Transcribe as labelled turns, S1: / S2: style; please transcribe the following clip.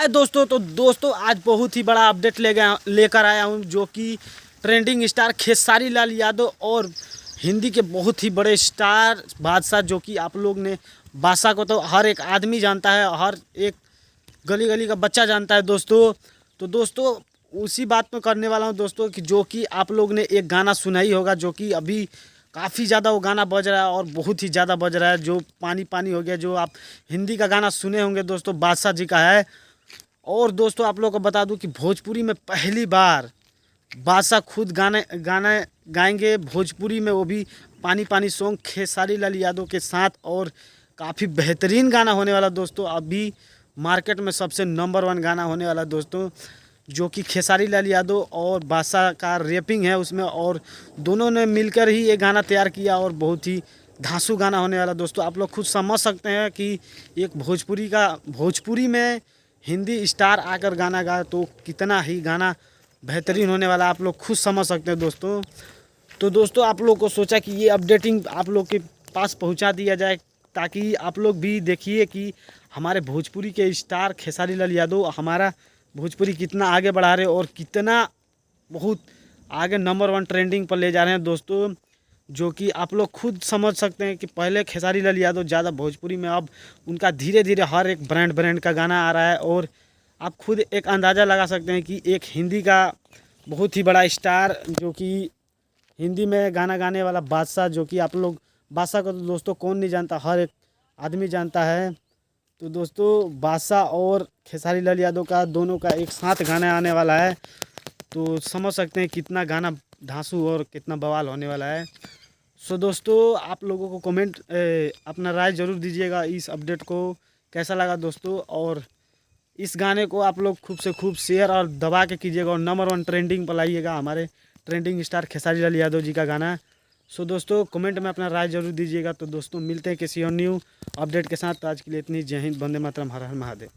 S1: हाय दोस्तों, तो दोस्तों आज बहुत ही बड़ा अपडेट लेकर आया हूँ, जो कि ट्रेंडिंग स्टार खेसारी लाल यादव और हिंदी के बहुत ही बड़े स्टार बादशाह, जो कि आप लोग ने बादशाह को तो हर एक आदमी जानता है, हर एक गली गली का बच्चा जानता है दोस्तों। तो दोस्तों उसी बात पे करने वाला हूँ दोस्तों, कि जो कि आप लोग ने एक गाना सुना ही होगा, जो कि अभी काफ़ी ज़्यादा वो गाना बज रहा है और बहुत ही ज़्यादा बज रहा है, जो पानी पानी हो गया। जो आप हिंदी का गाना सुने होंगे दोस्तों, बादशाह जी का है। और दोस्तों आप लोगों को बता दूं कि भोजपुरी में पहली बार बादशाह खुद गाने गाना गाएंगे भोजपुरी में, वो भी पानी पानी सॉन्ग खेसारी लाल यादव के साथ। और काफ़ी बेहतरीन गाना होने वाला दोस्तों, अभी मार्केट में सबसे नंबर 1 गाना होने वाला दोस्तों, जो कि खेसारी लाल यादव और बादशाह का रैपिंग है उसमें, और दोनों ने मिलकर ही ये गाना तैयार किया और बहुत ही धांसू गाना होने वाला दोस्तों। आप लोग खुद समझ सकते हैं कि एक भोजपुरी में हिंदी स्टार आकर गाना गाए तो कितना ही गाना बेहतरीन होने वाला, आप लोग खुद समझ सकते हैं दोस्तों। तो दोस्तों आप लोग को सोचा कि ये अपडेटिंग आप लोग के पास पहुंचा दिया जाए, ताकि आप लोग भी देखिए कि हमारे भोजपुरी के स्टार खेसारी लाल यादव हमारा भोजपुरी कितना आगे बढ़ा रहे और कितना बहुत आगे नंबर 1 ट्रेंडिंग पर ले जा रहे हैं दोस्तों। जो कि आप लोग खुद समझ सकते हैं कि पहले खेसारी लाल यादव ज़्यादा भोजपुरी में, अब उनका धीरे धीरे हर एक ब्रांड का गाना आ रहा है। और आप खुद एक अंदाज़ा लगा सकते हैं कि एक हिंदी का बहुत ही बड़ा स्टार, जो कि हिंदी में गाना गाने वाला बादशाह, जो कि आप लोग बादशाह को तो दोस्तों कौन नहीं जानता, हर एक आदमी जानता है। तो दोस्तों बादशाह और खेसारी लाल यादव का दोनों का एक साथ गाना आने वाला है, तो समझ सकते हैं कितना गाना धांसू और कितना बवाल होने वाला है। सो दोस्तों आप लोगों को कमेंट अपना राय ज़रूर दीजिएगा, इस अपडेट को कैसा लगा दोस्तों। और इस गाने को आप लोग खूब से खूब शेयर और दबा के कीजिएगा और नंबर 1 ट्रेंडिंग पर लाइएगा, हमारे ट्रेंडिंग स्टार खेसारी लाल यादव जी का गाना। सो दोस्तों कमेंट में अपना राय ज़रूर दीजिएगा। तो दोस्तों मिलते हैं किसी और न्यू अपडेट के साथ। तो आज के लिए इतनी। जय हिंद, वंदे मातरम, हर हर महादेव।